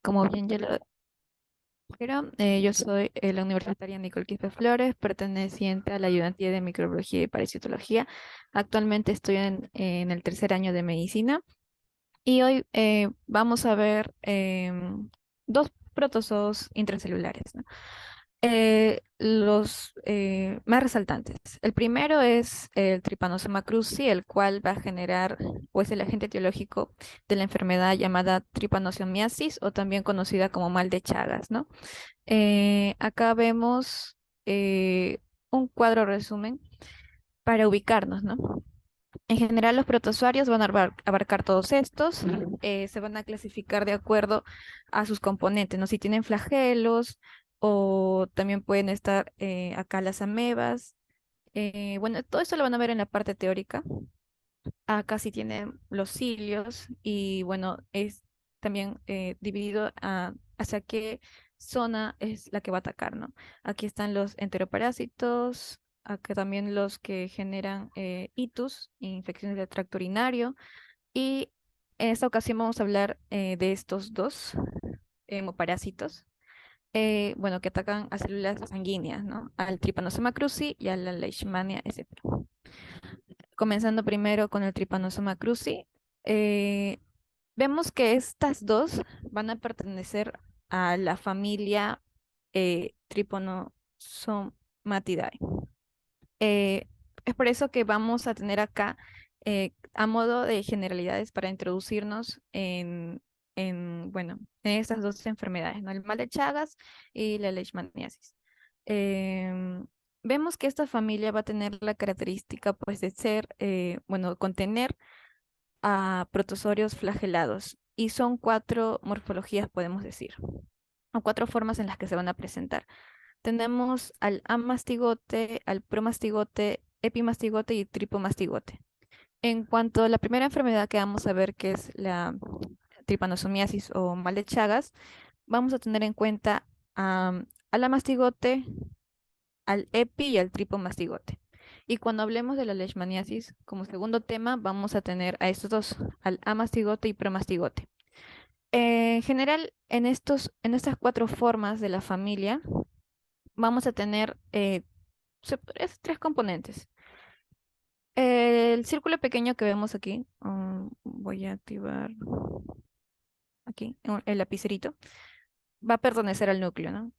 Como bien ya lo dijeron, yo soy la universitaria Nicole Quispe Flores, perteneciente a la ayudantía de microbiología y parasitología. Actualmente estoy en el tercer año de medicina y hoy vamos a ver dos protozoos intracelulares, ¿no? Los más resaltantes. El primero es el Trypanosoma cruzi, el cual va a generar, o es el agente etiológico de la enfermedad llamada tripanosomiasis o también conocida como mal de Chagas, ¿no? Acá vemos un cuadro resumen para ubicarnos, ¿no? En general, los protozoarios van a abarcar todos estos, se van a clasificar de acuerdo a sus componentes, ¿no? Si tienen flagelos o también pueden estar acá las amebas. Bueno, todo esto lo van a ver en la parte teórica. Acá sí tienen los cilios y bueno, es también dividido hacia qué zona es la que va a atacar, ¿no? Aquí están los enteroparásitos, acá también los que generan itus, infecciones del tracto urinario, y en esta ocasión vamos a hablar de estos dos hemoparásitos, bueno, que atacan a células sanguíneas, ¿no? Al Trypanosoma cruzi y a la Leishmania sp. Comenzando primero con el Trypanosoma cruzi, eh, vemos que estas dos van a pertenecer a la familia Trypanosomatidae. Eh, es por eso que vamos a tener acá, a modo de generalidades para introducirnos bueno, en estas dos enfermedades, ¿no? El mal de Chagas y la leishmaniasis. Em, Vemos que esta familia va a tener la característica, pues, de ser, bueno, contener a protozoarios flagelados. Y son cuatro morfologías, podemos decir, o cuatro formas en las que se van a presentar. Tenemos al amastigote, al promastigote, epimastigote y tripomastigote. En cuanto a la primera enfermedad que vamos a ver, que es la tripanosomiasis o mal de Chagas, vamos a tener en cuenta al amastigote, al epi y al tripomastigote. Y cuando hablemos de la leishmaniasis, como segundo tema, vamos a tener a estos dos, al amastigote y promastigote. En general, en estas cuatro formas de la familia, vamos a tener tres componentes. El círculo pequeño que vemos aquí, voy a activar aquí el lapicerito, va a pertenecer al núcleo, ¿no?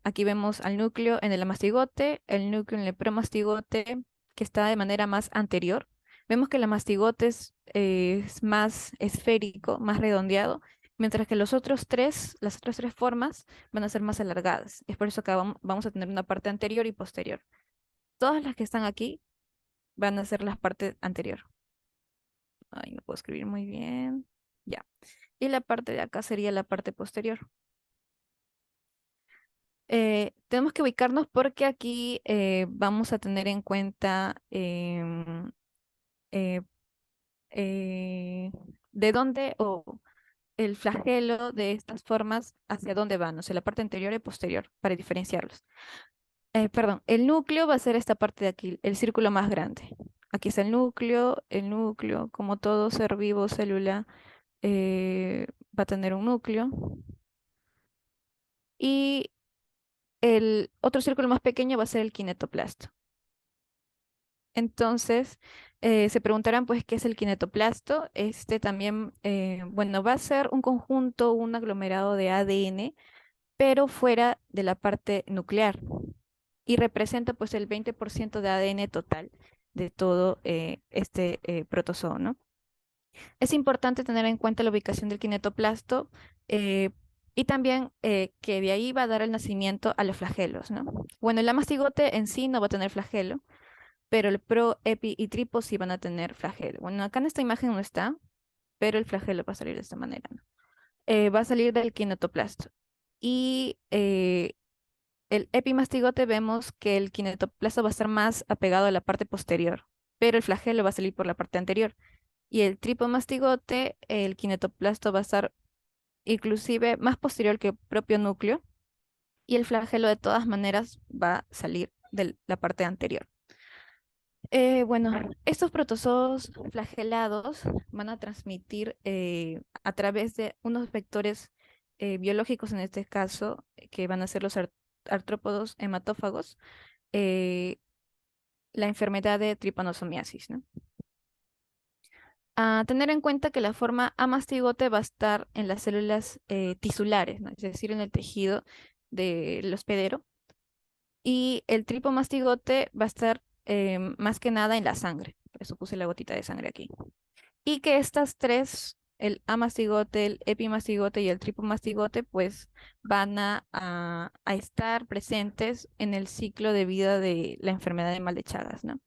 Aquí vemos al núcleo en el amastigote, el núcleo en el premastigote, que está de manera más anterior. Vemos que el amastigote es más esférico, más redondeado, mientras que las otras tres formas van a ser más alargadas. Es por eso que vamos a tener una parte anterior y posterior. Todas las que están aquí van a ser las partes anterior. Ay, no puedo escribir muy bien. Ya. Y la parte de acá sería la parte posterior. Tenemos que ubicarnos porque aquí vamos a tener en cuenta eh, eh, de dónde o el flagelo de estas formas hacia dónde van, o sea, la parte anterior y posterior, para diferenciarlos. Perdón, el núcleo va a ser esta parte de aquí, el círculo más grande. Aquí está el núcleo, como todo ser vivo, célula, va a tener un núcleo. Y el otro círculo más pequeño va a ser el kinetoplasto. Entonces, se preguntarán, pues, ¿qué es el kinetoplasto? Este también, bueno, va a ser un conjunto, un aglomerado de ADN, pero fuera de la parte nuclear y representa, pues, el 20% de ADN total de todo este protozoo, ¿no? Es importante tener en cuenta la ubicación del kinetoplasto eh, y también que de ahí va a dar el nacimiento a los flagelos, ¿no? Bueno, el amastigote en sí no va a tener flagelo, pero el pro, epi y tripo sí van a tener flagelo. Bueno, acá en esta imagen no está, pero el flagelo va a salir de esta manera, ¿no? Va a salir del kinetoplasto. Y el epimastigote vemos que el kinetoplasto va a estar más apegado a la parte posterior, pero el flagelo va a salir por la parte anterior. Y el tripomastigote, el kinetoplasto va a estar inclusive más posterior que el propio núcleo, y el flagelo de todas maneras va a salir de la parte anterior. Bueno, estos protozoos flagelados van a transmitir a través de unos vectores biológicos, en este caso, que van a ser los artrópodos hematófagos, eh, la enfermedad de tripanosomiasis, ¿no? A tener en cuenta que la forma A mastigote va a estar en las células tisulares, ¿no? Es decir, en el tejido del hospedero, y el tripomastigote va a estar más que nada en la sangre. Por eso puse la gotita de sangre aquí. Y que estas tres, el amastigote, el epimastigote y el tripomastigote, pues van a estar presentes en el ciclo de vida de la enfermedad de mal de Chagas, ¿no?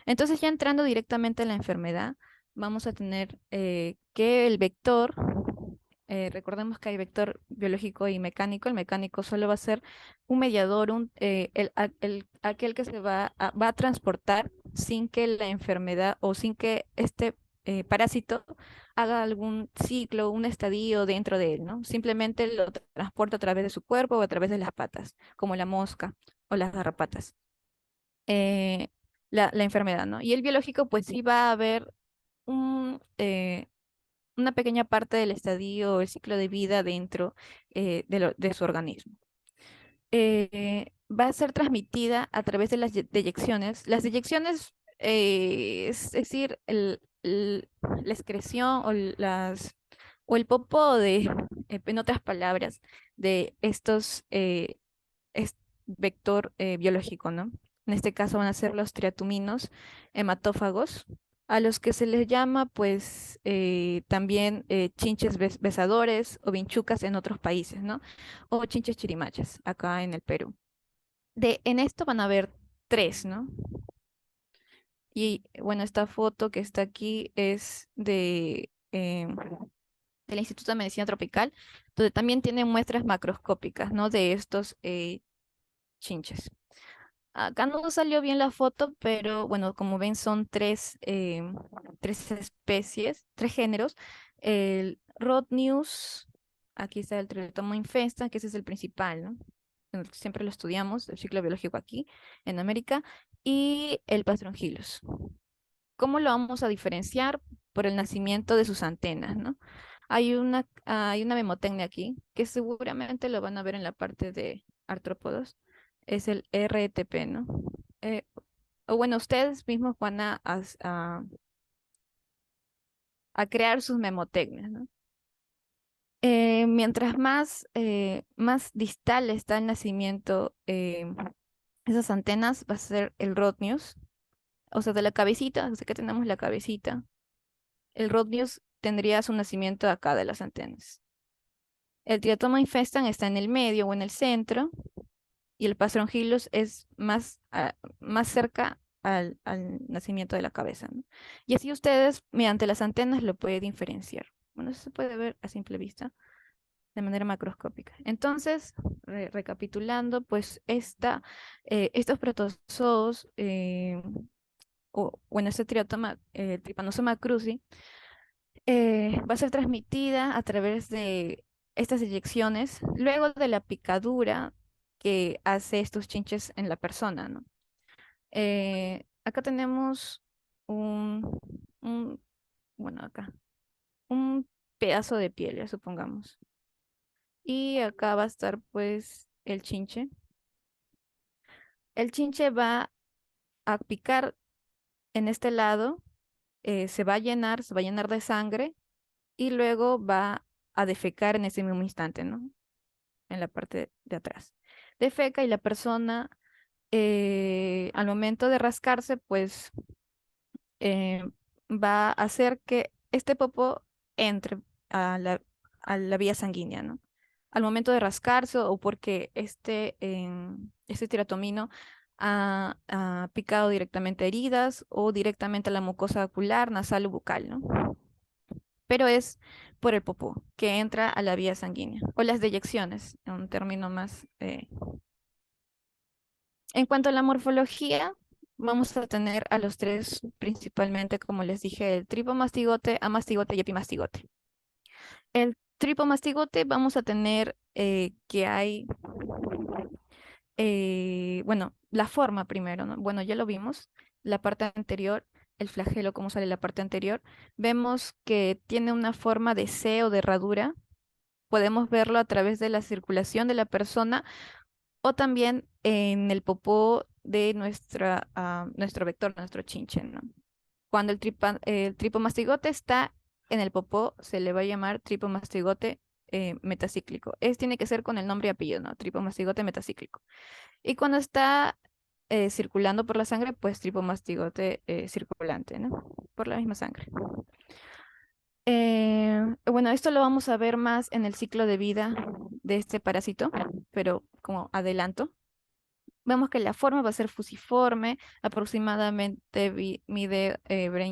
Entonces, ya entrando directamente en la enfermedad, vamos a tener que el vector, recordemos que hay vector biológico y mecánico. El mecánico solo va a ser un mediador, aquel que va a transportar sin que la enfermedad o sin que este parásito haga algún ciclo, un estadio dentro de él, ¿no? Simplemente lo transporta a través de su cuerpo o a través de las patas, como la mosca o las garrapatas. eh, la enfermedad, ¿no? Y el biológico, pues sí va a haber un, una pequeña parte del estadio o el ciclo de vida dentro de su organismo. Va a ser transmitida a través de las deyecciones. Las deyecciones, es decir, la excreción o el popo de, en otras palabras, de estos es vector biológico, ¿no? En este caso van a ser los triatuminos hematófagos, a los que se les llama, pues, también chinches besadores o vinchucas en otros países, ¿no? O chinches chirimachas, acá en el Perú. En esto van a haber tres, ¿no? Y bueno, esta foto que está aquí es del Instituto de Medicina Tropical, donde también tiene muestras macroscópicas, ¿no? De estos chinches. Acá no salió bien la foto, pero bueno, como ven son tres especies, tres géneros. El Rhodnius, aquí está el Trilotomo infesta, que ese es el principal, ¿no? Siempre lo estudiamos, el ciclo biológico aquí en América, y el Pastrongyllus. ¿Cómo lo vamos a diferenciar? Por el nacimiento de sus antenas, ¿no? Hay una memotecnia aquí, que seguramente lo van a ver en la parte de artrópodos, es el RTP, ¿no? Eh, o bueno, ustedes mismos van a crear sus memotecnias, ¿no? Mientras más distal está el nacimiento, esas antenas, va a ser el Rhodnius, o sea, de la cabecita, o sea que tenemos la cabecita. El Rhodnius tendría su nacimiento acá de las antenas. El Triatoma infestan está en el medio o en el centro, y el Pastrongyllus es más cerca al nacimiento de la cabeza, ¿no? Y así ustedes, mediante las antenas, lo pueden diferenciar. Bueno, eso se puede ver a simple vista, de manera macroscópica. Entonces, recapitulando, pues estos protozoos, o bueno, este triatoma, Trypanosoma cruzi, va a ser transmitida a través de estas inyecciones luego de la picadura que hace estos chinches en la persona, ¿no? Acá tenemos un, un, bueno, acá, un pedazo de piel, ya supongamos. Y acá va a estar pues el chinche. El chinche va a picar en este lado, se va a llenar de sangre y luego va a defecar en ese mismo instante, ¿no? En la parte de atrás. Defeca y la persona, al momento de rascarse, pues eh, va a hacer que este popo entre a la vía sanguínea, ¿no? Al momento de rascarse o porque este tiratomino ha picado directamente a heridas o directamente a la mucosa ocular, nasal o bucal, ¿no? Pero es por el popó que entra a la vía sanguínea o las deyecciones, en un término más. En cuanto a la morfología, vamos a tener a los tres principalmente, como les dije, el tripomastigote, amastigote y epimastigote. El tripomastigote vamos a tener que hay, bueno, la forma primero, ¿no? Bueno, ya lo vimos. la parte anterior, el flagelo, cómo sale la parte anterior, vemos que tiene una forma de C o de herradura. Podemos verlo a través de la circulación de la persona o también en el popó de nuestro vector, nuestro chinche, ¿no? Cuando el tripomastigote está en el popó, se le va a llamar tripomastigote metacíclico. Tiene que ser con el nombre y apellido, ¿no? Tripomastigote metacíclico. Y cuando está circulando por la sangre, pues tripomastigote circulante, ¿no? Por la misma sangre. Bueno, esto lo vamos a ver más en el ciclo de vida de este parásito, pero como adelanto. Vemos que la forma va a ser fusiforme, aproximadamente mide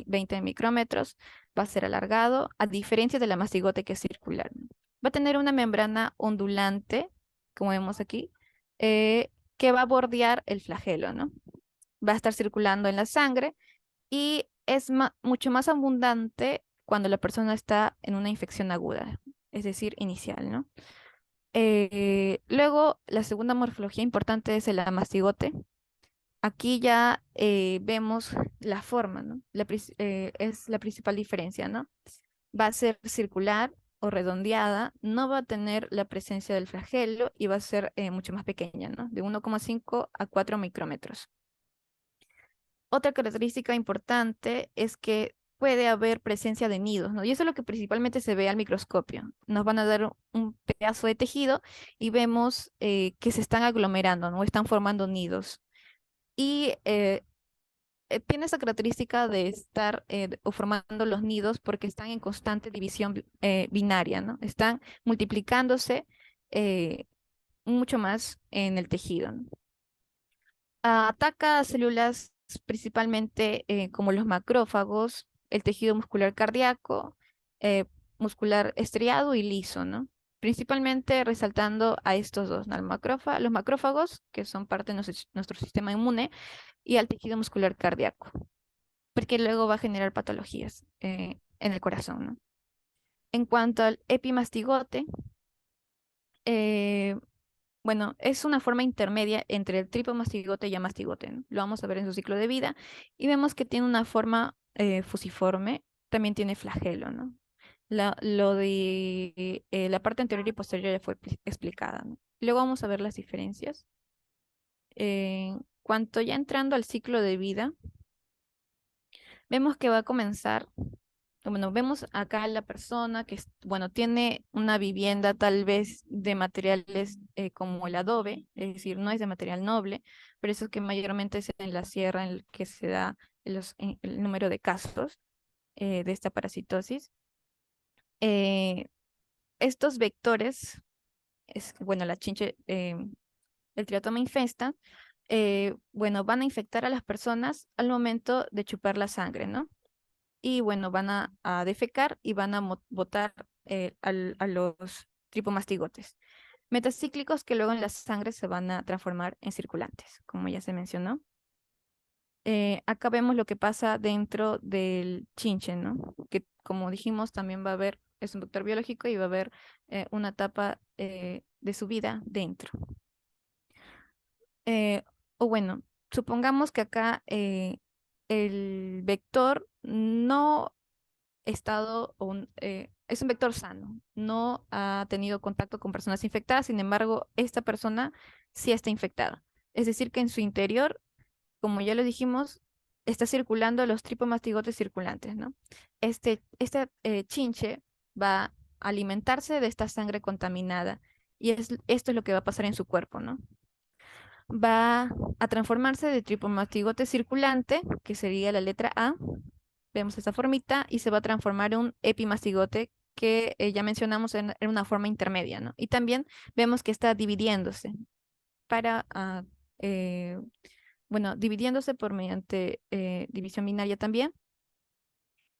20 micrómetros, va a ser alargado, a diferencia de la mastigote que es circular, ¿no? Va a tener una membrana ondulante, como vemos aquí, que va a bordear el flagelo, ¿no? Va a estar circulando en la sangre y es mucho más abundante cuando la persona está en una infección aguda, es decir, inicial, ¿no? Luego, la segunda morfología importante es el amastigote. Aquí ya vemos la forma, ¿no? Es la principal diferencia, ¿no? Va a ser circular o redondeada, no va a tener la presencia del flagelo y va a ser mucho más pequeña, ¿no? De 1,5 a 4 micrómetros. Otra característica importante es que puede haber presencia de nidos, ¿no? Y eso es lo que principalmente se ve al microscopio. Nos van a dar un pedazo de tejido y vemos que se están aglomerando, ¿no? Están formando nidos. Y tiene esa característica de estar o formando los nidos porque están en constante división binaria, ¿no? Están multiplicándose mucho más en el tejido, ¿no? Ataca a células principalmente como los macrófagos, el tejido muscular cardíaco, eh, muscular estriado y liso, ¿no? Principalmente resaltando a estos dos, ¿no? Los macrófagos, que son parte de nuestro sistema inmune, y al tejido muscular cardíaco, porque luego va a generar patologías en el corazón, ¿no? En cuanto al epimastigote, eh, bueno, es una forma intermedia entre el tripomastigote y amastigote, ¿no? Lo vamos a ver en su ciclo de vida y vemos que tiene una forma fusiforme, también tiene flagelo, ¿no? Lo de la parte anterior y posterior ya fue explicada, ¿no? Luego vamos a ver las diferencias. Cuanto ya entrando al ciclo de vida, vemos que va a comenzar. Bueno, vemos acá la persona que, bueno, tiene una vivienda tal vez de materiales como el adobe, es decir, no es de material noble, pero eso es que mayormente es en la sierra en el que se da el número de casos de esta parasitosis. Eh, Estos vectores, bueno, la chinche, el triatoma infesta, bueno, van a infectar a las personas al momento de chupar la sangre, ¿no? Y bueno, van a defecar y van a botar a los tripomastigotes. Metacíclicos que luego en la sangre se van a transformar en circulantes, como ya se mencionó. Acá vemos lo que pasa dentro del chinche, ¿no? Que como dijimos, también va a haber, es un vector biológico y va a haber una etapa de su vida dentro. Eh, o bueno, supongamos que acá el vector no estado es un vector sano, no ha tenido contacto con personas infectadas, sin embargo, esta persona sí está infectada. Es decir, que en su interior, como ya lo dijimos, está circulando los tripomastigotes circulantes, ¿no? Este chinche va a alimentarse de esta sangre contaminada y esto es lo que va a pasar en su cuerpo, ¿no? Va a transformarse de tripomastigote circulante, que sería la letra A, vemos esta formita y se va a transformar en un epimastigote que ya mencionamos en una forma intermedia, ¿no? Y también vemos que está dividiéndose para, eh, bueno, dividiéndose por mediante división binaria también.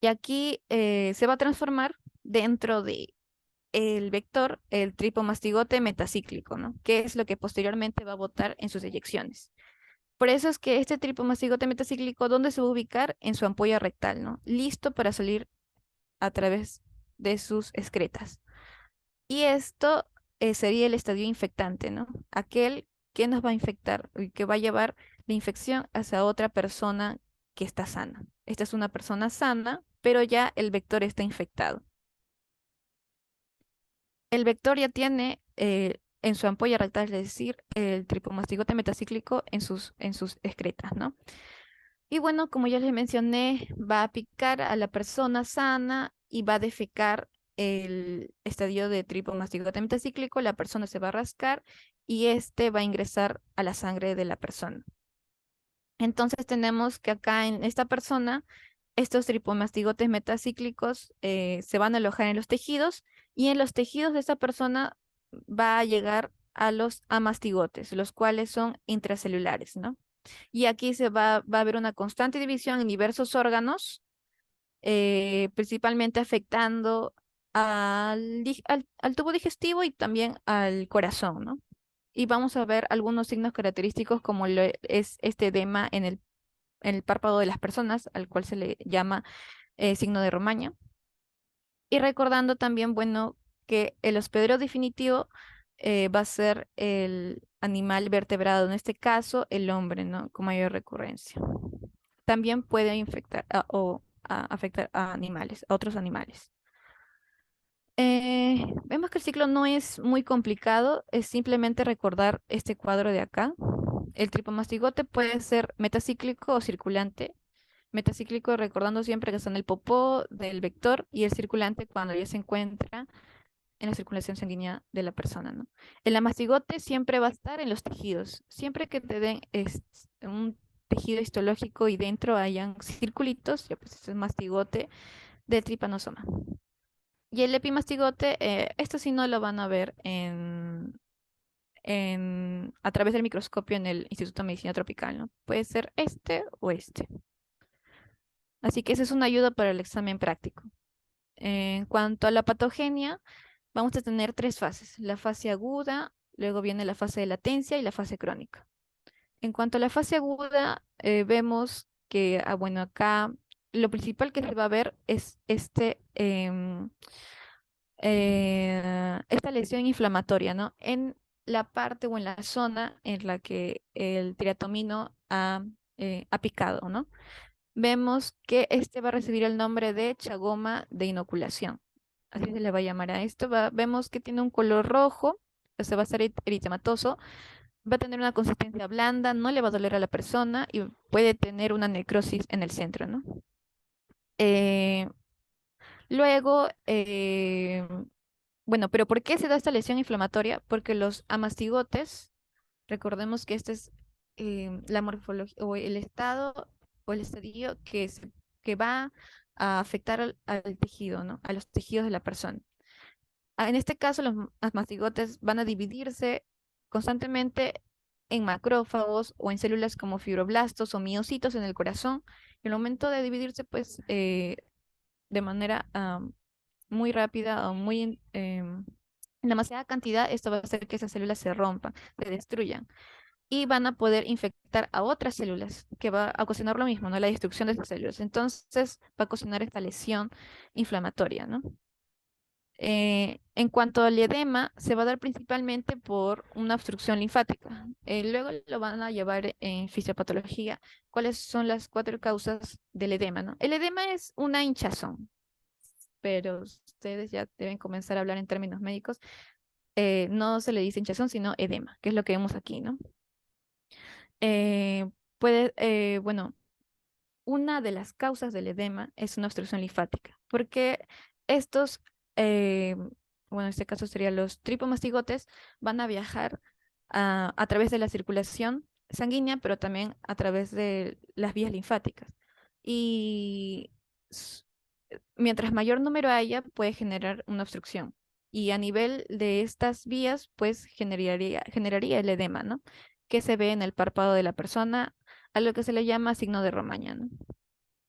Y aquí se va a transformar dentro de el vector, el tripomastigote metacíclico, ¿no? Que es lo que posteriormente va a botar en sus eyecciones. Por eso es que este tripomastigote metacíclico, ¿dónde se va a ubicar? En su ampolla rectal, ¿no? Listo para salir a través de sus excretas. Y esto sería el estadio infectante, ¿no? Aquel que nos va a infectar y que va a llevar la infección hacia otra persona que está sana. Esta es una persona sana, pero ya el vector está infectado. El vector ya tiene en su ampolla rectal, es decir, el tripomastigote metacíclico en sus excretas, ¿no? Y bueno, como ya les mencioné, va a picar a la persona sana y va a defecar el estadio de tripomastigote metacíclico, la persona se va a rascar y este va a ingresar a la sangre de la persona. Entonces tenemos que acá en esta persona, estos tripomastigotes metacíclicos se van a alojar en los tejidos y en los tejidos de esta persona va a llegar a los amastigotes, los cuales son intracelulares, ¿no? Y aquí va a haber una constante división en diversos órganos, principalmente afectando al tubo digestivo y también al corazón, ¿no? Y vamos a ver algunos signos característicos como es este edema en el párpado de las personas, al cual se le llama signo de Romaña. Y recordando también, bueno, que el hospedero definitivo va a ser el animal vertebrado, en este caso el hombre, ¿no? Con mayor recurrencia. También puede infectar afectar a animales, a otros animales. Vemos que el ciclo no es muy complicado, es simplemente recordar este cuadro de acá. El tripomastigote puede ser metacíclico o circulante. Metacíclico recordando siempre que está en el popó del vector y el circulante cuando ya se encuentra en la circulación sanguínea de la persona, ¿no? El amastigote siempre va a estar en los tejidos. Siempre que te den un tejido histológico y dentro hayan circulitos, ya pues es mastigote del tripanosoma. Y el epimastigote, esto sí no lo van a ver a través del microscopio en el Instituto de Medicina Tropical, ¿no? Puede ser este o este. Así que esa es una ayuda para el examen práctico. En cuanto a la patogenia, vamos a tener tres fases. La fase aguda, luego viene la fase de latencia y la fase crónica. En cuanto a la fase aguda, vemos que, bueno, acá lo principal que se va a ver es esta lesión inflamatoria, ¿no? En la parte o en la zona en la que el triatomino ha picado, ¿no? Vemos que este va a recibir el nombre de chagoma de inoculación. Así se le va a llamar a esto. Vemos que tiene un color rojo, o sea, va a ser eritematoso, va a tener una consistencia blanda, no le va a doler a la persona y puede tener una necrosis en el centro, ¿no? Eh, luego, bueno, pero ¿por qué se da esta lesión inflamatoria? Porque los amastigotes, recordemos que este es la morfología o el estado o el estadio que va a afectar al tejido, ¿no? A los tejidos de la persona. En este caso, los mastigotes van a dividirse constantemente en macrófagos o en células como fibroblastos o miocitos en el corazón. Y al momento de dividirse, pues, de manera muy rápida o muy en demasiada cantidad, esto va a hacer que esas células se rompan, se destruyan y van a poder infectar a otras células que va a ocasionar lo mismo, ¿no? La destrucción de esas células. Entonces va a ocasionar esta lesión inflamatoria, ¿no? En cuanto al edema, se va a dar principalmente por una obstrucción linfática. Luego lo van a llevar en fisiopatología. ¿Cuáles son las cuatro causas del edema, no? El edema es una hinchazón, pero ustedes ya deben comenzar a hablar en términos médicos. No se le dice hinchazón, sino edema, que es lo que vemos aquí, ¿no? Eh, bueno, una de las causas del edema es una obstrucción linfática, porque estos, eh, bueno, en este caso serían los tripomastigotes, van a viajar a través de la circulación sanguínea, pero también a través de las vías linfáticas. Y s- mientras mayor número haya, puede generar una obstrucción. Y a nivel de estas vías, pues generaría el edema, ¿no? Que se ve en el párpado de la persona, a lo que se le llama signo de Romaña, ¿no?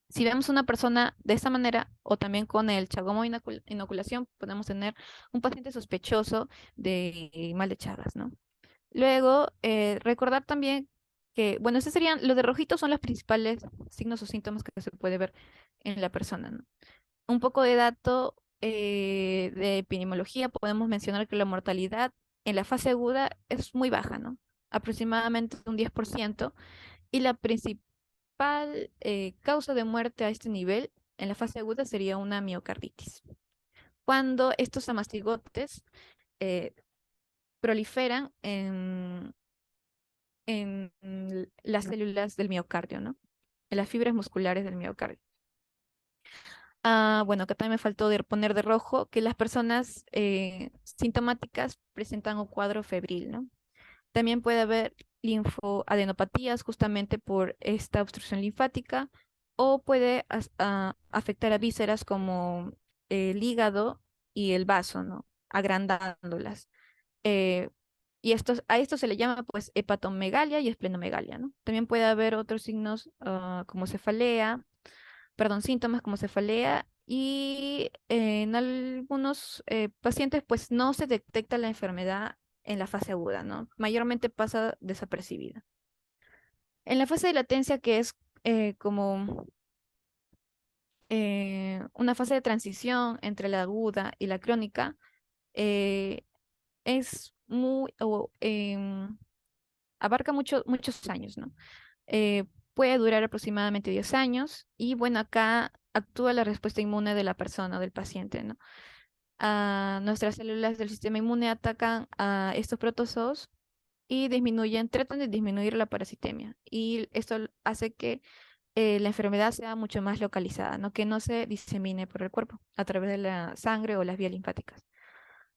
Si vemos una persona de esta manera o también con el chagoma inoculación, podemos tener un paciente sospechoso de mal de Chagas, ¿no? Luego, recordar también que, bueno, estos serían, los de rojito son los principales signos o síntomas que se puede ver en la persona, ¿no? Un poco de dato de epidemiología, podemos mencionar que la mortalidad en la fase aguda es muy baja, ¿no? Aproximadamente un 10%, y la principal principal causa de muerte a este nivel en la fase aguda sería una miocarditis. Cuando estos amastigotes eh, proliferan en las células del miocardio, ¿no? En las fibras musculares del miocardio. Bueno, acá también me faltó poner de rojo que las personas sintomáticas presentan un cuadro febril, ¿no? También puede haber linfoadenopatías justamente por esta obstrucción linfática o puede afectar a vísceras como el hígado y el vaso, ¿no? Agrandándolas. Eh, a esto se le llama pues hepatomegalia y esplenomegalia, ¿no? También puede haber otros signos como cefalea, perdón, síntomas como cefalea y en algunos pacientes pues no se detecta la enfermedad en la fase aguda, ¿no? Mayormente pasa desapercibida. En la fase de latencia, que es como una fase de transición entre la aguda y la crónica, eh, es abarca muchos años, ¿no? Eh, Puede durar aproximadamente 10 años y bueno, acá actúa la respuesta inmune de la persona, del paciente, ¿no? Nuestras células del sistema inmune atacan a estos protozoos y tratan de disminuir la parasitemia. Y esto hace que la enfermedad sea mucho más localizada, ¿no? Que no se disemine por el cuerpo a través de la sangre o las vías linfáticas.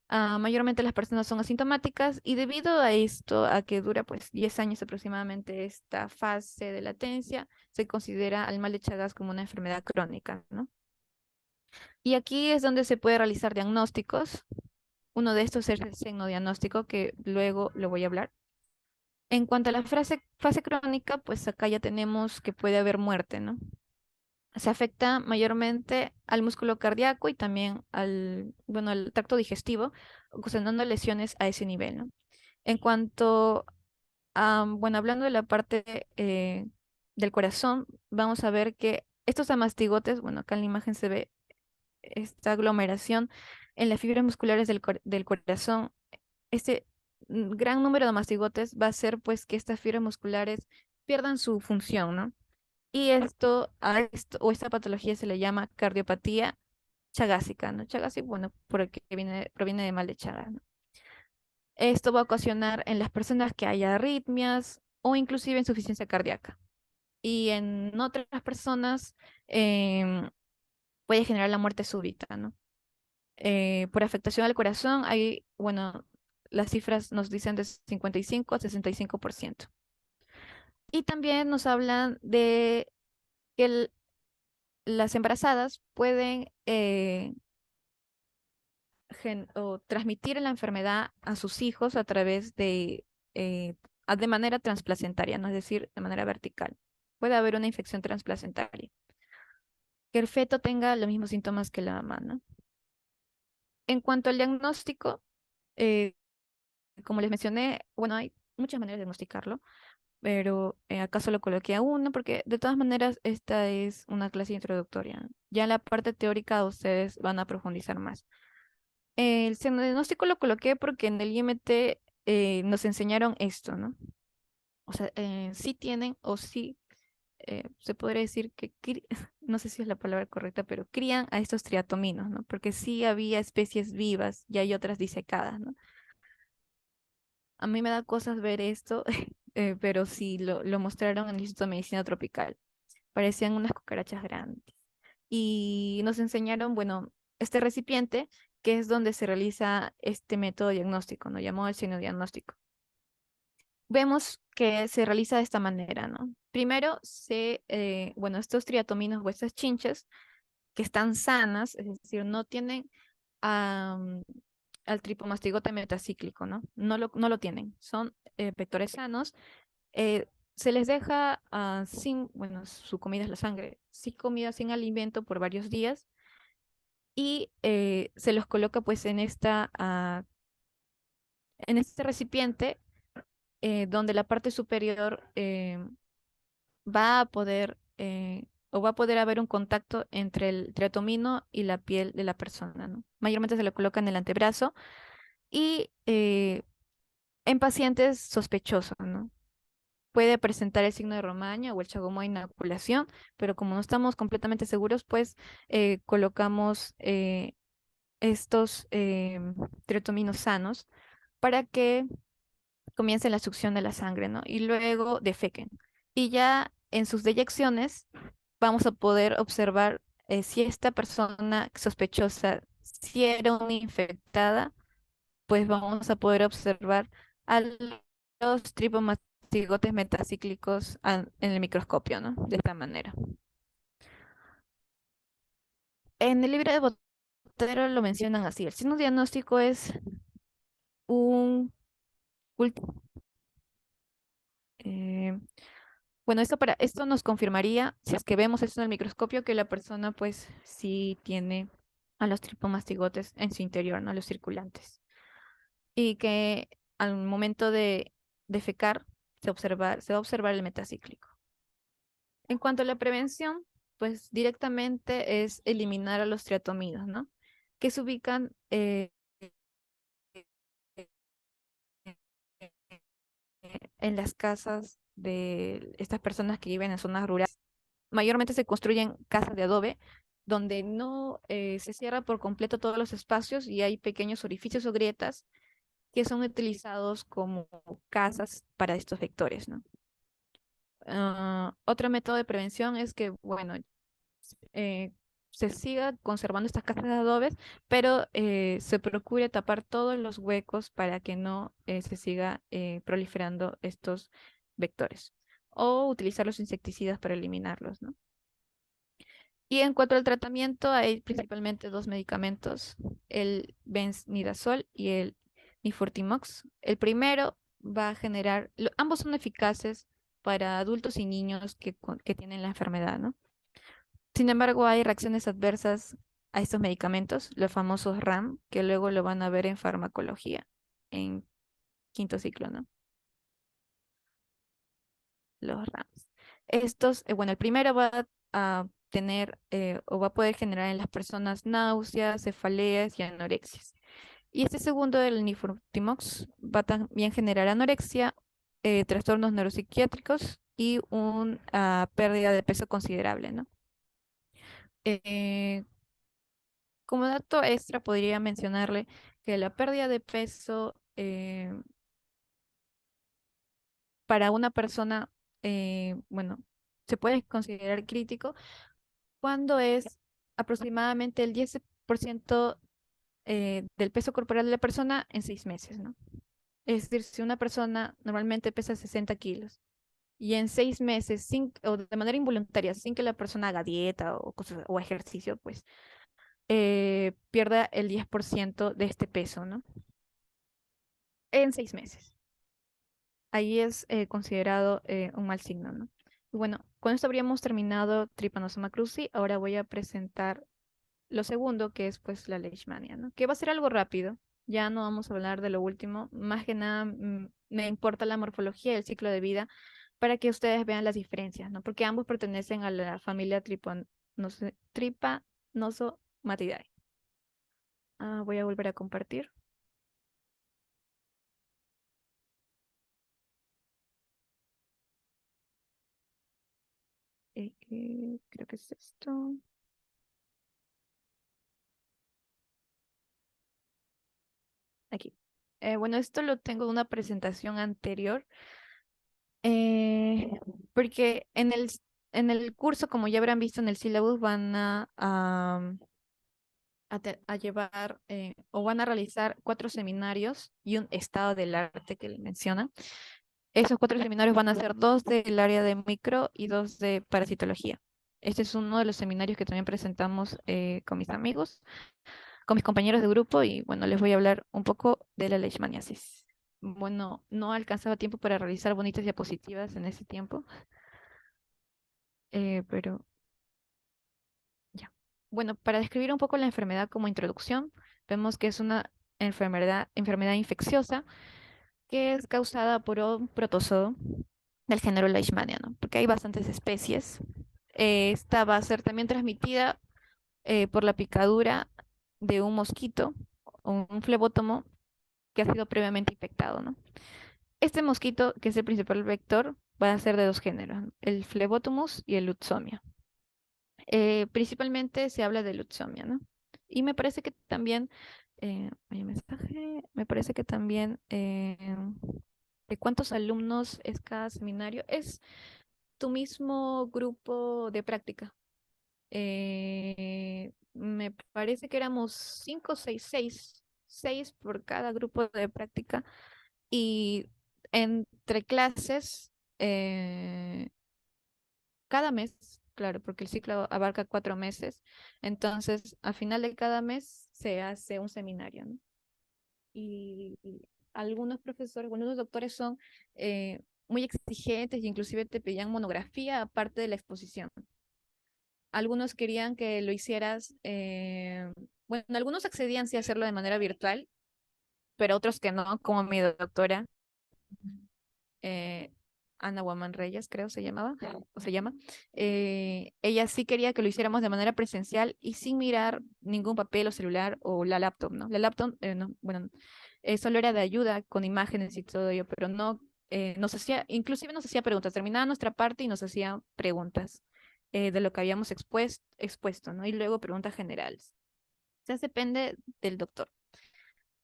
Mayormente las personas son asintomáticas y debido a esto, a que dura pues 10 años aproximadamente esta fase de latencia, se considera al mal de Chagas como una enfermedad crónica, ¿no? Y aquí es donde se puede realizar diagnósticos. Uno de estos es el diagnóstico que luego lo voy a hablar. En cuanto a la fase crónica, pues acá ya tenemos que puede haber muerte, ¿no? Se afecta mayormente al músculo cardíaco y también bueno, al tracto digestivo, ocasionando lesiones a ese nivel, ¿no? En cuanto bueno, hablando de la parte del corazón, vamos a ver que estos amastigotes, bueno, acá en la imagen se ve esta aglomeración en las fibras musculares del corazón. Este gran número de amastigotes va a hacer pues que estas fibras musculares pierdan su función, ¿no? Y esto o esta patología se le llama cardiopatía chagásica, ¿no? Chagásica, bueno, porque proviene de mal de Chagas, ¿no? Esto va a ocasionar en las personas que haya arritmias o inclusive insuficiencia cardíaca. Y en otras personas puede generar la muerte súbita, ¿no? Por afectación al corazón, bueno, las cifras nos dicen de 55 a 65%. Y también nos hablan de que las embarazadas pueden o transmitir la enfermedad a sus hijos a través eh, de manera transplacentaria, ¿no? Es decir, de manera vertical. Puede haber una infección transplacentaria. Que el feto tenga los mismos síntomas que la mamá, ¿no? En cuanto al diagnóstico, eh, como les mencioné, bueno, hay muchas maneras de diagnosticarlo, pero acá solo coloqué a uno porque de todas maneras esta es una clase introductoria, ¿no? Ya en la parte teórica ustedes van a profundizar más. El diagnóstico lo coloqué porque en el IMT nos enseñaron esto, ¿no? O sea, sí tienen o sí se podría decir que, no sé si es la palabra correcta, pero crían a estos triatominos, ¿no? Porque sí había especies vivas y hay otras disecadas, ¿no? A mí me da cosas ver esto, pero sí lo mostraron en el Instituto de Medicina Tropical. Parecían unas cucarachas grandes. Y nos enseñaron, bueno, este recipiente, que es donde se realiza este método diagnóstico, ¿no? Llamado el diagnóstico. Vemos que se realiza de esta manera, ¿no? Primero, bueno, estos triatominos o estas chinches que están sanas, es decir, no tienen am, al tripomastigote metacíclico, ¿no? No lo tienen, son vectores sanos. Se les deja bueno, su comida es la sangre, sin comida, sin alimento por varios días y se los coloca pues en este recipiente donde la parte superior va a poder o va a poder haber un contacto entre el triatomino y la piel de la persona, ¿no? Mayormente se lo coloca en el antebrazo y en pacientes sospechosos, ¿no? puede presentar el signo de Romaña o el Chagomo de inoculación, pero como no estamos completamente seguros, pues colocamos estos triotominos sanos para que comience la succión de la sangre, ¿no? Y luego defequen. Y ya en sus deyecciones vamos a poder observar si esta persona sospechosa, si era una infectada, pues vamos a poder observar a los tripomastigotes metacíclicos en el microscopio, ¿no? De esta manera. En el libro de Botero lo mencionan así. El signo diagnóstico es un cultivo. Bueno, esto nos confirmaría, si es que vemos esto en el microscopio, que la persona pues sí tiene a los tripomastigotes en su interior, ¿no? Los circulantes. Y que al momento de defecar se va a observar el metacíclico. En cuanto a la prevención, pues directamente es eliminar a los triatomidos, ¿no? Que se ubican en las casas de estas personas que viven en zonas rurales. Mayormente se construyen casas de adobe donde no se cierra por completo todos los espacios y hay pequeños orificios o grietas que son utilizados como casas para estos vectores, ¿no? Otro método de prevención es que, bueno, eh, se siga conservando estas casas de adobes, pero se procure tapar todos los huecos para que no se siga proliferando estos vectores. O utilizar los insecticidas para eliminarlos, ¿no? Y en cuanto al tratamiento, hay principalmente dos medicamentos, el benznidazol y el nifurtimox. El primero va a generar, ambos son eficaces para adultos y niños que tienen la enfermedad, ¿no? Sin embargo, hay reacciones adversas a estos medicamentos, los famosos RAM, que luego lo van a ver en farmacología, en quinto ciclo, ¿no? Los RAMs. Estos, bueno, el primero va a tener o va a poder generar en las personas náuseas, cefaleas y anorexias. Y este segundo, el nifurtimox, va a también generar anorexia, trastornos neuropsiquiátricos y una pérdida de peso considerable, ¿no? Eh, Como dato extra, podría mencionarle que la pérdida de peso para una persona, bueno, se puede considerar crítico cuando es aproximadamente el 10% del peso corporal de la persona en 6 meses, ¿no? Es decir, si una persona normalmente pesa 60 kilos y en 6 meses, o de manera involuntaria, sin que la persona haga dieta o, cosas, o ejercicio, pues pierda el 10% de este peso, ¿no? En 6 meses. Ahí es considerado un mal signo, ¿no? Y bueno, con esto habríamos terminado Trypanosoma cruzi. Ahora voy a presentar lo segundo, que es pues la leishmania, ¿no? Que va a ser algo rápido. Ya no vamos a hablar de lo último. Más que nada me importa la morfología y el ciclo de vida para que ustedes vean las diferencias, ¿no? Porque ambos pertenecen a la familia Trypanosomatidae. Voy a volver a compartir. Creo que es esto. Aquí. Bueno, esto lo tengo de una presentación anterior, eh, porque en el curso, como ya habrán visto en el syllabus, van a llevar o van a realizar 4 seminarios y un estado del arte que le mencionan. Esos 4 seminarios van a ser 2 del área de micro y 2 de parasitología. Este es uno de los seminarios que también presentamos con mis amigos, con mis compañeros de grupo y bueno, les voy a hablar un poco de la leishmaniasis. Bueno, no alcanzaba tiempo para realizar bonitas diapositivas en ese tiempo, pero ya. Bueno, para describir un poco la enfermedad como introducción, vemos que es una enfermedad infecciosa que es causada por un protozoo del género Leishmania, ¿no? Porque hay bastantes especies. Esta va a ser también transmitida por la picadura de un mosquito o un flebótomo que ha sido previamente infectado, ¿no? Este mosquito, que es el principal vector, va a ser de dos géneros, ¿no? El flebotomus y el lutzomia. Principalmente se habla de lutzomia, ¿no? Y me parece que también, hay un mensaje, me parece que también, ¿de cuántos alumnos es cada seminario? Es tu mismo grupo de práctica. Me parece que éramos cinco, seis por cada grupo de práctica y entre clases, cada mes, claro, porque el ciclo abarca 4 meses, entonces al final de cada mes se hace un seminario, ¿no? Y algunos profesores, algunos doctores son muy exigentes y inclusive te pedían monografía aparte de la exposición. Algunos querían que lo hicieras, bueno, algunos accedían sí a hacerlo de manera virtual, pero otros que no, como mi doctora, eh, Ana Guamán Reyes, creo se llamaba, o se llama. Ella sí quería que lo hiciéramos de manera presencial y sin mirar ningún papel o celular o la laptop, ¿no? La laptop, no, bueno, solo era de ayuda con imágenes y todo ello, pero no, nos hacía, inclusive nos hacía preguntas, terminaba nuestra parte y nos hacía preguntas de lo que habíamos expuesto, ¿no? Y luego preguntas generales. O sea, depende del doctor.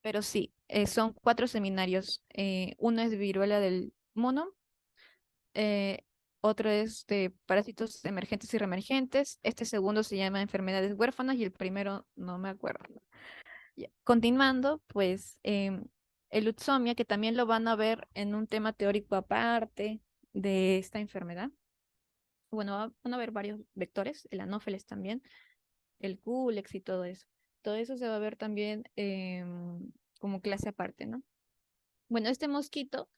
Pero sí, son 4 seminarios. Uno es viruela del mono, eh, otro es de parásitos emergentes y reemergentes. Este segundo se llama enfermedades huérfanas y el primero no me acuerdo. Ya. Continuando, pues el Lutzomia, que también lo van a ver en un tema teórico aparte de esta enfermedad. Bueno, van a ver varios vectores, el anófeles también, el Culex y todo eso. Todo eso se va a ver también como clase aparte, ¿no? Bueno, este mosquito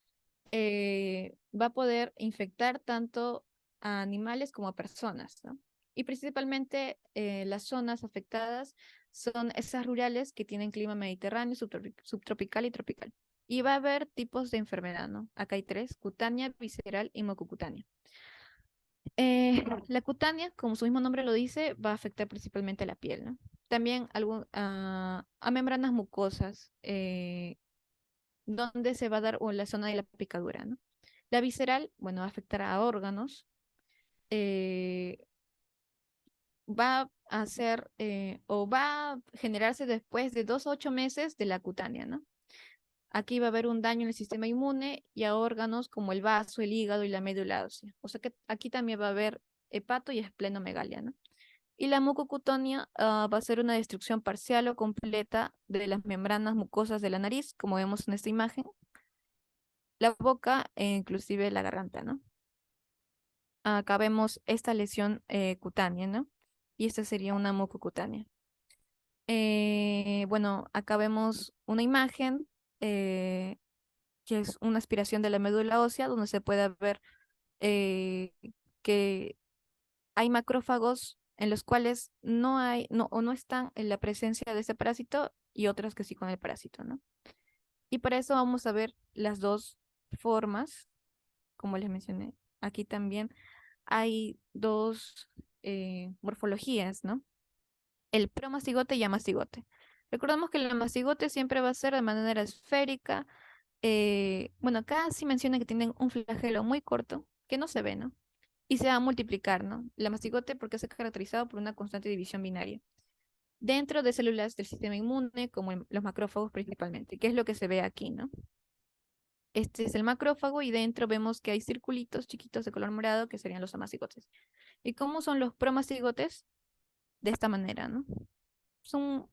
va a poder infectar tanto a animales como a personas, ¿no? Y principalmente las zonas afectadas son esas rurales que tienen clima mediterráneo, subtropical y tropical. Y va a haber tipos de enfermedad, ¿no? Acá hay tres: cutánea, visceral y mucocutánea. La cutánea, como su mismo nombre lo dice, va a afectar principalmente la piel, ¿no? También a membranas mucosas, donde se va a dar o la zona de la picadura, ¿no? La visceral, bueno, va a afectar a órganos, eh, va a ser o va a generarse después de 2 a 8 meses de la cutánea, ¿no? Aquí va a haber un daño en el sistema inmune y a órganos como el vaso, el hígado y la médula ósea. O sea que aquí también va a haber hepato y esplenomegalia, ¿no? Y la mucocutánea va a ser una destrucción parcial o completa de las membranas mucosas de la nariz, como vemos en esta imagen, la boca e inclusive la garganta, ¿no? Acá vemos esta lesión cutánea, ¿no? Y esta sería una mucocutánea. Bueno, acá vemos una imagen eh, que es una aspiración de la médula ósea, donde se puede ver eh, que hay macrófagos en los cuales no hay, no, o no están en la presencia de ese parásito y otros que sí con el parásito, ¿no? Y para eso vamos a ver las dos formas, como les mencioné. Aquí también hay dos morfologías, ¿no? El promastigote y amastigote. Recordamos que el amastigote siempre va a ser de manera esférica. Bueno, acá sí menciona que tienen un flagelo muy corto, que no se ve, ¿no? Y se va a multiplicar, ¿no? El amastigote porque es caracterizado por una constante división binaria dentro de células del sistema inmune, como en los macrófagos principalmente, que es lo que se ve aquí, ¿no? Este es el macrófago y dentro vemos que hay circulitos chiquitos de color morado que serían los amastigotes. ¿Y cómo son los promastigotes? De esta manera, ¿no? Son,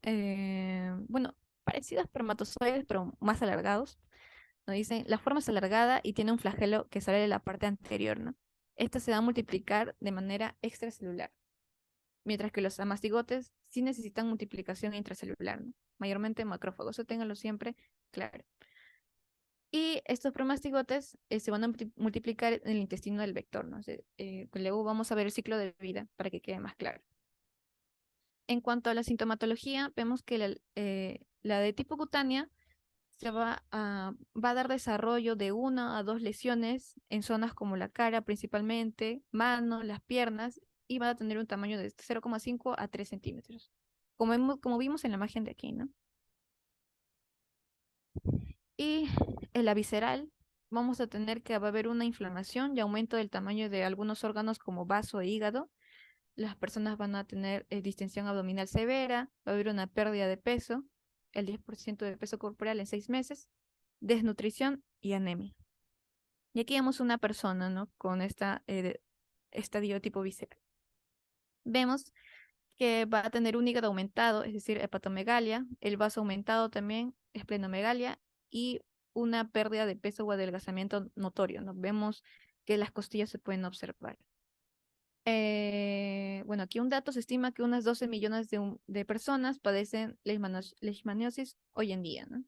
bueno, parecidos a espermatozoides, pero más alargados. Nos dicen, la forma es alargada y tiene un flagelo que sale de la parte anterior, ¿no? Esta se va a multiplicar de manera extracelular, mientras que los amastigotes sí necesitan multiplicación intracelular, ¿no? Mayormente macrófagos, eso ténganlo siempre claro. Y estos promastigotes se van a multiplicar en el intestino del vector, ¿no? Luego vamos a ver el ciclo de vida para que quede más claro. En cuanto a la sintomatología, vemos que la de tipo cutánea va a dar desarrollo de 1 a 2 lesiones en zonas como la cara principalmente, manos, las piernas, y va a tener un tamaño de 0,5 a 3 centímetros, como vimos en la imagen de aquí, ¿no? Y en la visceral vamos a tener que va a haber una inflamación y aumento del tamaño de algunos órganos como vaso e hígado. Las personas van a tener distensión abdominal severa, va a haber una pérdida de peso, el 10% de peso corporal en 6 meses, desnutrición y anemia. Y aquí vemos una persona, ¿no? Con estadio tipo visceral. Vemos que va a tener un hígado aumentado, es decir, hepatomegalia, el vaso aumentado también, esplenomegalia, y una pérdida de peso o adelgazamiento notorio, ¿no? Vemos que las costillas se pueden observar. Bueno, aquí un dato, se estima que unas 12 millones de personas padecen leishmaniosis hoy en día, ¿no?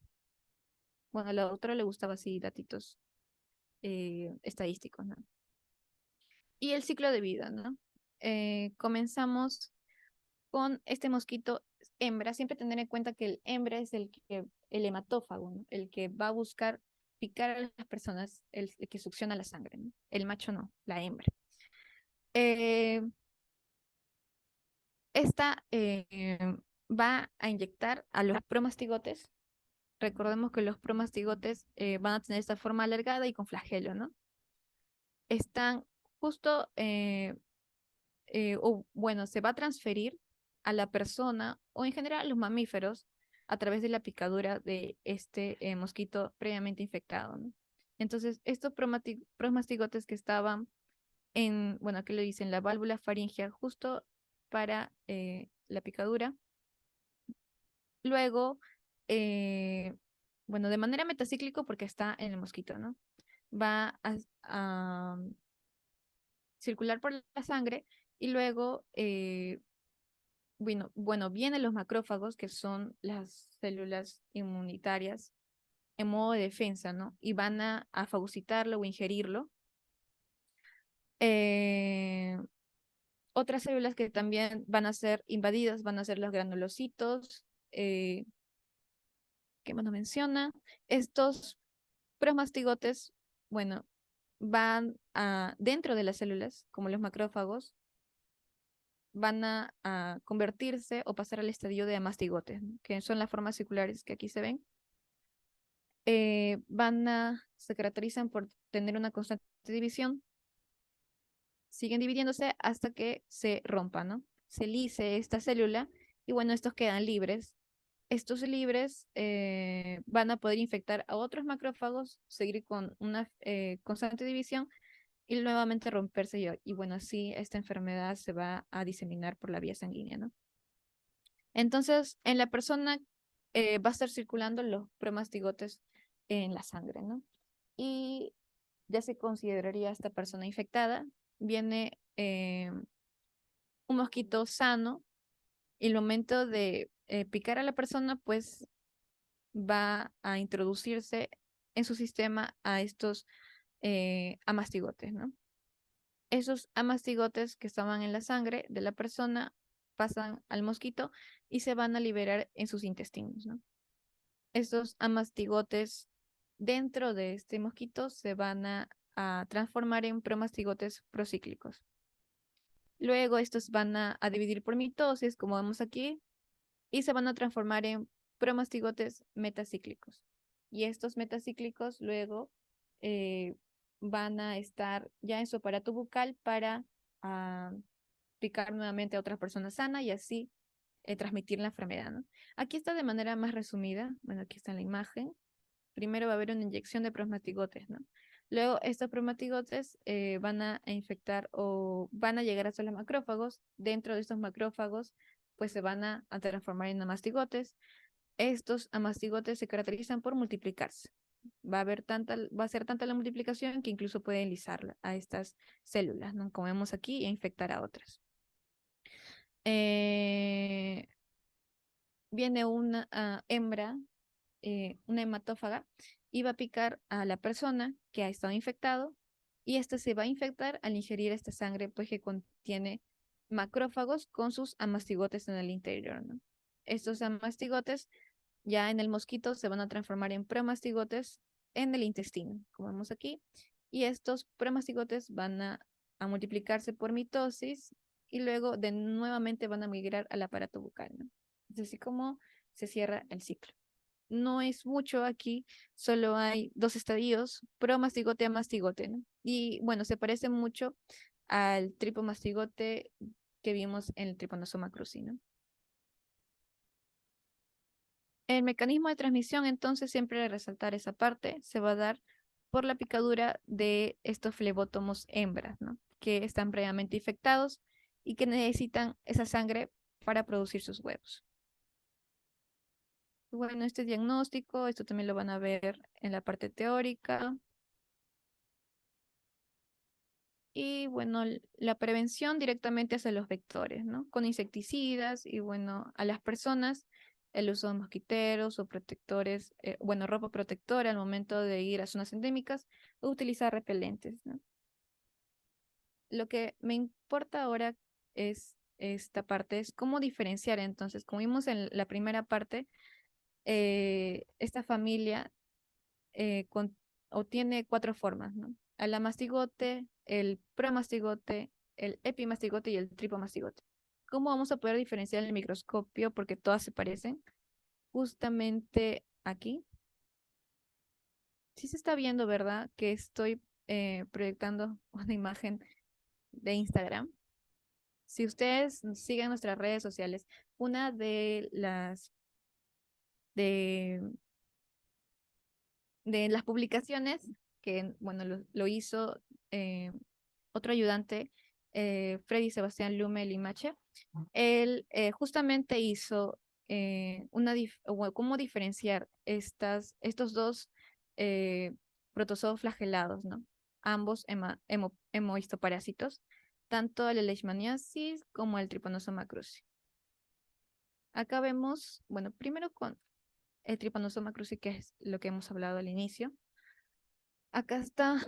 Bueno, a la autora le gustaba así datitos estadísticos, ¿no? Y el ciclo de vida, ¿no? Comenzamos con este mosquito hembra. Siempre tener en cuenta que el hembra es el hematófago, ¿no? El que va a buscar picar a las personas, el que succiona la sangre, ¿no? El macho no, la hembra. Eh, esta va a inyectar a los promastigotes. Recordemos que los promastigotes van a tener esta forma alargada y con flagelo, ¿no? Están justo, o bueno, se va a transferir a la persona o en general a los mamíferos a través de la picadura de este mosquito previamente infectado, ¿no? Entonces, estos promastigotes que estaban bueno, aquí lo dicen, la válvula faríngea justo para la picadura. Luego, eh, bueno, de manera metacíclico porque está en el mosquito, ¿no? Va a circular por la sangre y luego, bueno, vienen los macrófagos, que son las células inmunitarias en modo de defensa, ¿no? Y van a fagocitarlo o ingerirlo. Eh, Otras células que también van a ser invadidas van a ser los granulocitos, que bueno menciona. Estos promastigotes, bueno, van dentro de las células, como los macrófagos, van a convertirse o pasar al estadio de amastigotes, ¿no? Que son las formas circulares que aquí se ven. Se caracterizan por tener una constante división, siguen dividiéndose hasta que se rompa, ¿no? Se lise esta célula y bueno, estos quedan libres. Estos libres van a poder infectar a otros macrófagos, seguir con una constante división y nuevamente romperse y bueno, así esta enfermedad se va a diseminar por la vía sanguínea, ¿no? Entonces, en la persona va a estar circulando los promastigotes en la sangre, ¿no? Y ya se consideraría esta persona infectada. Viene un mosquito sano y el momento de picar a la persona, pues va a introducirse en su sistema a estos amastigotes, ¿no? Esos amastigotes que estaban en la sangre de la persona pasan al mosquito y se van a liberar en sus intestinos, ¿no? Estos amastigotes dentro de este mosquito se van a transformar en promastigotes procíclicos. Luego estos van a dividir por mitosis, como vemos aquí, y se van a transformar en promastigotes metacíclicos. Y estos metacíclicos luego eh, van a estar ya en su aparato bucal para ah, picar nuevamente a otras personas sanas y así transmitir la enfermedad, ¿no? Aquí está de manera más resumida. Bueno, aquí está la imagen. Primero va a haber una inyección de promastigotes, ¿no? Luego estos promastigotes van a infectar o van a llegar hasta los macrófagos. Dentro de estos macrófagos, pues se van a transformar en amastigotes. Estos amastigotes se caracterizan por multiplicarse. Va a ser tanta la multiplicación que incluso pueden lisar a estas células, ¿no? Como vemos aquí, e infectar a otras. Eh, Viene una hembra, una hematófaga, y va a picar a la persona que ha estado infectado y este se va a infectar al ingerir esta sangre, pues que contiene macrófagos con sus amastigotes en el interior, ¿no? Estos amastigotes ya en el mosquito se van a transformar en promastigotes en el intestino, como vemos aquí, y estos promastigotes van a multiplicarse por mitosis y luego nuevamente van a migrar al aparato bucal, ¿no? Es así como se cierra el ciclo. no es mucho aquí, solo hay dos estadios, promastigote a mastigote, ¿no? Y bueno, se parece mucho al tripomastigote que vimos en el Trypanosoma cruzi, ¿no? El mecanismo de transmisión, entonces, siempre resaltar esa parte, se va a dar por la picadura de estos flebótomos hembras, ¿no? Que están previamente infectados y que necesitan esa sangre para producir sus huevos. Bueno, este diagnóstico, esto también lo van a ver en la parte teórica. Y bueno, la prevención directamente hacia los vectores, ¿no? Con insecticidas y bueno, a las personas el uso de mosquiteros o protectores, bueno, ropa protectora al momento de ir a zonas endémicas o utilizar repelentes, ¿no? Lo que me importa ahora es esta parte, es cómo diferenciar. Entonces, como vimos en la primera parte, esta familia o tiene cuatro formas, ¿no? A la mastigote, el promastigote, el epimastigote y el tripomastigote. ¿Cómo vamos a poder diferenciar en el microscopio? Porque todas se parecen. Justamente aquí. Sí se está viendo, ¿verdad? Que estoy proyectando una imagen de Instagram. Si ustedes siguen nuestras redes sociales, una de, de las publicaciones que, bueno, lo hizo eh, otro ayudante, Freddy Sebastián Lume Limache, él justamente hizo o cómo diferenciar estos dos eh, protozoos flagelados, ¿no? Ambos hemohistoparásitos, tanto el leishmaniasis como el Trypanosoma cruzi. Acá vemos, bueno, primero con el Trypanosoma cruzi, que es lo que hemos hablado al inicio. Acá está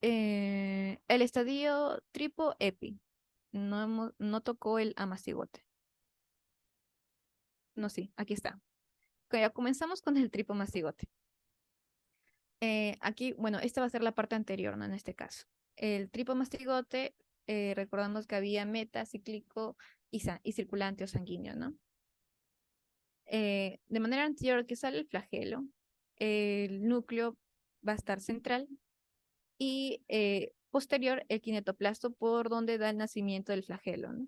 el estadio tripo-epi. No tocó el amastigote. No, sí, aquí está. Ya comenzamos con el tripomastigote. Aquí, bueno, esta va a ser la parte anterior, ¿no? En este caso. El tripomastigote, recordamos que había metacíclico y circulante o sanguíneo, ¿no? De manera anterior que sale el flagelo, el núcleo va a estar central y posterior el kinetoplasto por donde da el nacimiento del flagelo, ¿no?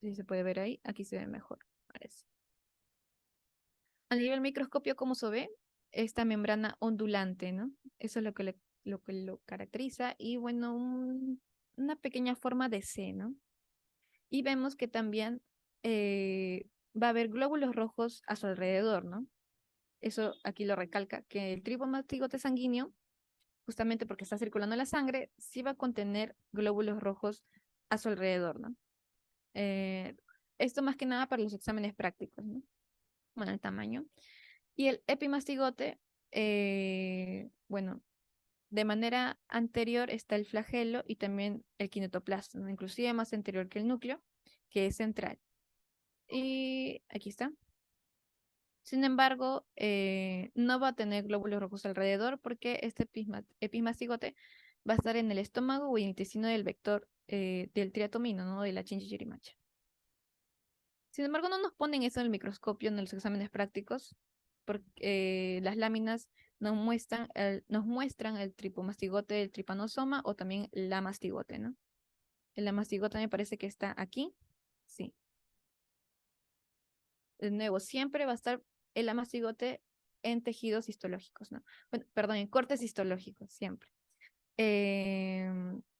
Si se puede ver ahí, aquí se ve mejor, parece. A nivel microscopio, ¿cómo se ve? Esta membrana ondulante, ¿no? Eso es lo que lo caracteriza. Y bueno, una pequeña forma de C, ¿no? Y vemos que también va a haber glóbulos rojos a su alrededor, ¿no? Eso aquí lo recalca, que el tripomastigote sanguíneo, justamente porque está circulando la sangre, sí va a contener glóbulos rojos a su alrededor, ¿no? Eh, Esto más que nada para los exámenes prácticos, ¿no? Bueno, el tamaño. Y el epimastigote, bueno, de manera anterior está el flagelo y también el kinetoplasto, ¿no? Inclusive más anterior que el núcleo, que es central. Y aquí está. Sin embargo, no va a tener glóbulos rojos alrededor porque este epimastigote va a estar en el estómago o en el intestino del vector del triatomino, ¿no? De la chinchillirimacha. Sin embargo, no nos ponen eso en el microscopio en los exámenes prácticos, porque las láminas nos muestran el tripomastigote del tripanosoma o también la mastigote, ¿no? La mastigote me parece que está aquí. Sí. De nuevo, siempre va a estar el amastigote en tejidos histológicos, ¿no? Bueno, perdón, en cortes histológicos, siempre.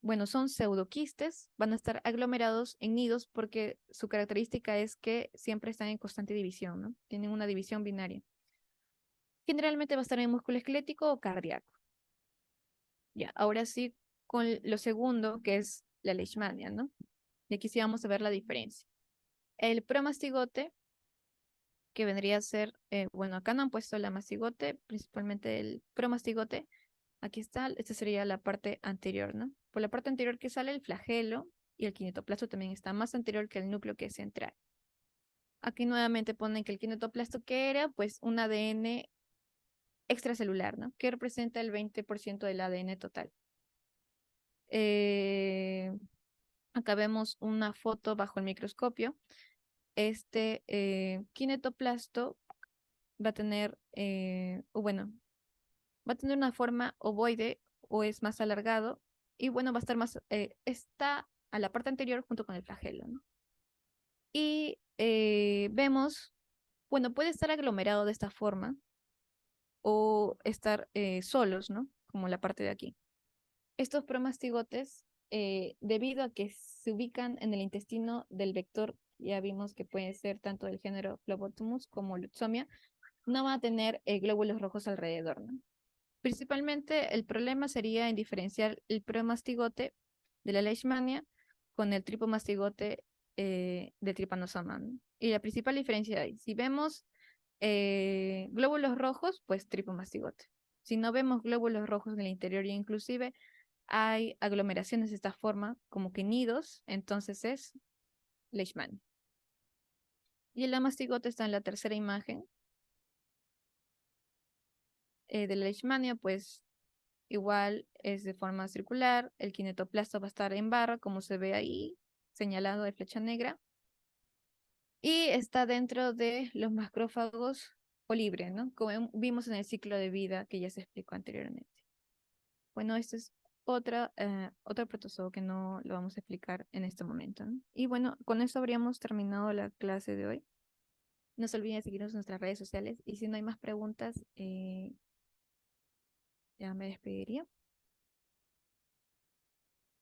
Bueno, son pseudoquistes, van a estar aglomerados en nidos porque su característica es que siempre están en constante división, ¿no? Tienen una división binaria. Generalmente va a estar en músculo esquelético o cardíaco. Ya, ahora sí, con lo segundo, que es la leishmania, ¿no? Y aquí sí vamos a ver la diferencia. El promastigote, que vendría a ser, bueno, acá no han puesto la mastigote, principalmente el promastigote. Aquí está, esta sería la parte anterior, ¿no? Por la parte anterior que sale el flagelo y el kinetoplasto también está más anterior que el núcleo que es central. Aquí nuevamente ponen que el kinetoplasto que era, pues, un ADN extracelular, ¿no? Que representa el 20% del ADN total. Eh, Acá vemos una foto bajo el microscopio. Este kinetoplasto va a tener, o bueno, va a tener una forma ovoide o es más alargado y bueno, va a estar más, está a la parte anterior junto con el flagelo, ¿no? Y vemos, bueno, puede estar aglomerado de esta forma o estar solos, ¿no? Como la parte de aquí. Estos promastigotes, debido a que se ubican en el intestino del vector, ya vimos que puede ser tanto del género Phlebotomus como Lutzomia, no va a tener glóbulos rojos alrededor, ¿no? Principalmente el problema sería en diferenciar el promastigote de la leishmania con el tripomastigote del trypanosoma, ¿no? Y la principal diferencia es, si vemos glóbulos rojos, pues tripomastigote. Si no vemos glóbulos rojos en el interior y inclusive hay aglomeraciones de esta forma, como que nidos, entonces es leishmania. Y el amastigote está en la tercera imagen de la leishmania, pues igual es de forma circular, el kinetoplasto va a estar en barra, como se ve ahí, señalado de flecha negra, y está dentro de los macrófagos o libre, ¿no? Como vimos en el ciclo de vida que ya se explicó anteriormente. Bueno, este es otro protozoo que no lo vamos a explicar en este momento, ¿no? Y bueno, con eso habríamos terminado la clase de hoy. No se olviden de seguirnos en nuestras redes sociales y si no hay más preguntas, ya me despediría.